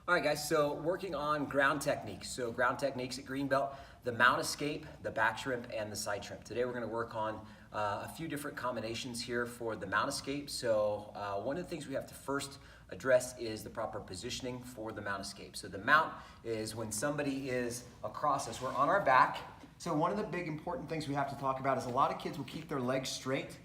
All right, guys, so working on ground techniques. So ground techniques at Greenbelt, the mount escape, the back shrimp, and the side shrimp. Today we're gonna work on a few different combinations here for the mount escape. So one of the things we have to first address is the proper positioning for the mount escape. So the mount is when somebody is across us. We're on our back. So one of the big important things we have to talk about is a lot of kids will keep their legs straight.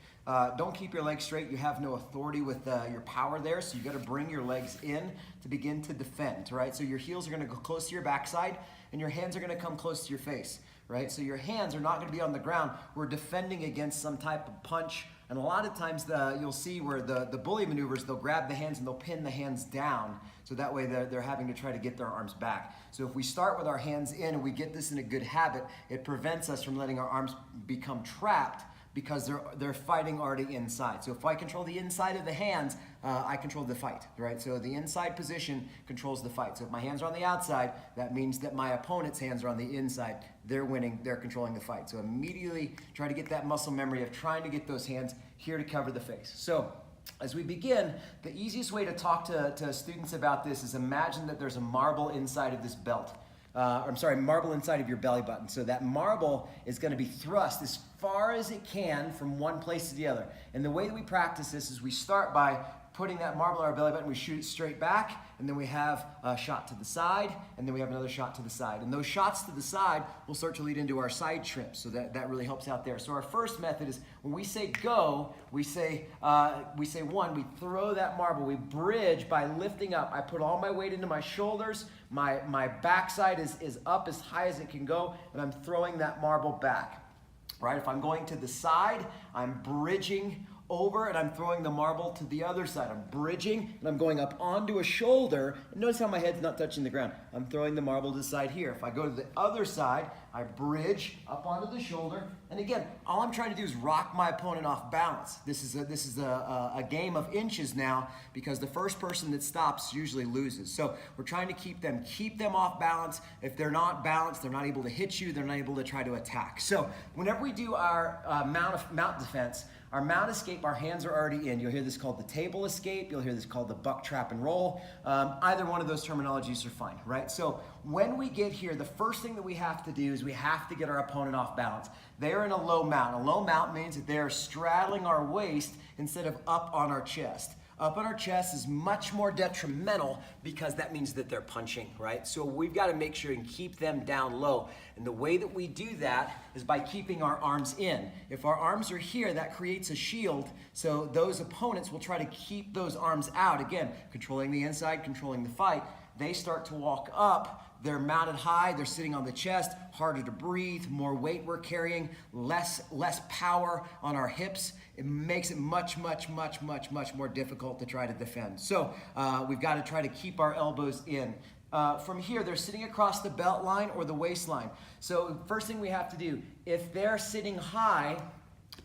Don't keep your legs straight. You have no authority with your power there, so you got to bring your legs in to begin to defend, right? So your heels are going to go close to your backside, and your hands are going to come close to your face, right? So your hands are not going to be on the ground. We're defending against some type of punch, and a lot of times you'll see where the bully maneuvers, they'll grab the hands and they'll pin the hands down, so that way they're having to try to get their arms back. So if we start with our hands in and we get this in a good habit, it prevents us from letting our arms become trapped, because they're fighting already inside. So if I control the inside of the hands, I control the fight, right? So the inside position controls the fight. So if my hands are on the outside, that means that my opponent's hands are on the inside. They're winning, they're controlling the fight. So immediately try to get that muscle memory of trying to get those hands here to cover the face. So as we begin, the easiest way to talk to students about this is imagine that there's a marble inside of this belt. Marble inside of your belly button. So that marble is going to be thrust as far as it can from one place to the other. And the way that we practice this is we start by putting that marble on our belly button, we shoot it straight back, and then we have a shot to the side, and then we have another shot to the side. And those shots to the side will start to lead into our side shrimps, so that really helps out there. So our first method is when we say go, we say one, we throw that marble, we bridge by lifting up. I put all my weight into my shoulders, my backside is up as high as it can go, and I'm throwing that marble back. Right? If I'm going to the side, I'm bridging over and I'm throwing the marble to the other side. I'm bridging and I'm going up onto a shoulder. And notice how my head's not touching the ground. I'm throwing the marble to the side here. If I go to the other side, I bridge up onto the shoulder. And again, all I'm trying to do is rock my opponent off balance. This is a game of inches now, because the first person that stops usually loses. So we're trying to keep them off balance. If they're not balanced, they're not able to hit you, they're not able to try to attack. So whenever we do our mount defense, our mount escape, our hands are already in. You'll hear this called the table escape. You'll hear this called the buck, trap, and roll. Either one of those terminologies are fine, right? So when we get here, the first thing that we have to do is we have to get our opponent off balance. They're in a low mount. A low mount means that they're straddling our waist instead of up on our chest. Up on our chest is much more detrimental, because that means that they're punching, right? So we've got to make sure and keep them down low. And the way that we do that is by keeping our arms in. If our arms are here, that creates a shield, so those opponents will try to keep those arms out. Again, controlling the inside, controlling the fight. They start to walk up. They're mounted high, they're sitting on the chest, harder to breathe, more weight we're carrying, less power on our hips. It makes it much more difficult to try to defend. So we've got to try to keep our elbows in. From here, they're sitting across the belt line or the waistline. So first thing we have to do, if they're sitting high,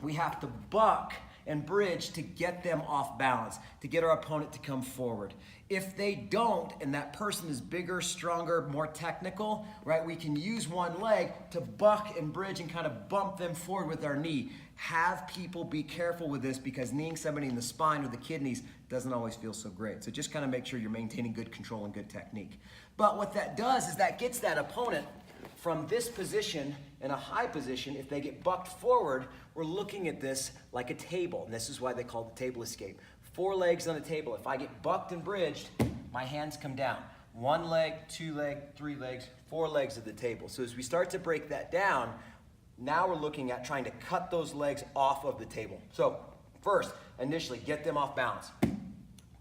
we have to buck and bridge to get them off balance, to get our opponent to come forward. If they don't, and that person is bigger, stronger, more technical, right, we can use one leg to buck and bridge and kind of bump them forward with our knee. Have people be careful with this, because kneeing somebody in the spine or the kidneys doesn't always feel so great. So just kind of make sure you're maintaining good control and good technique. But what that does is that gets that opponent from this position in a high position. If they get bucked forward, we're looking at this like a table, and this is why they call it the table escape. 4 legs on a table. If I get bucked and bridged, my hands come down. 1 leg, 2 leg, 3 legs, 4 legs of the table. So as we start to break that down, now we're looking at trying to cut those legs off of the table. So first, initially, get them off balance.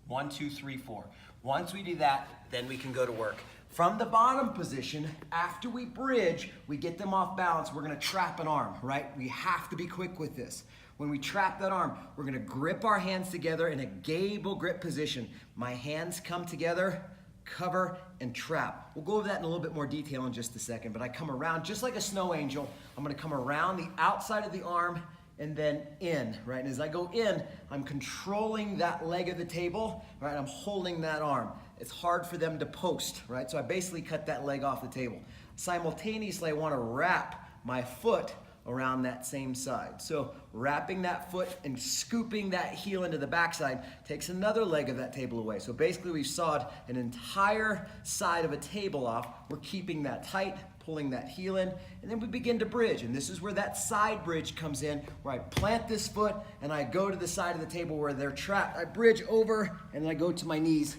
1, 2, 3, 4. Once we do that, then we can go to work. From the bottom position, after we bridge, we get them off balance, we're gonna trap an arm, right? We have to be quick with this. When we trap that arm, we're gonna grip our hands together in a gable grip position. My hands come together, cover, and trap. We'll go over that in a little bit more detail in just a second, but I come around just like a snow angel. I'm gonna come around the outside of the arm and then in, right? And as I go in, I'm controlling that leg of the table, right? I'm holding that arm. It's hard for them to post, right? So I basically cut that leg off the table. Simultaneously, I want to wrap my foot around that same side. So wrapping that foot and scooping that heel into the backside takes another leg of that table away. So basically we've sawed an entire side of a table off. We're keeping that tight, pulling that heel in, and then we begin to bridge. And this is where that side bridge comes in, where I plant this foot and I go to the side of the table where they're trapped. I bridge over and then I go to my knees.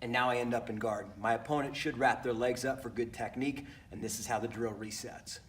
And now I end up in guard. My opponent should wrap their legs up for good technique, and this is how the drill resets.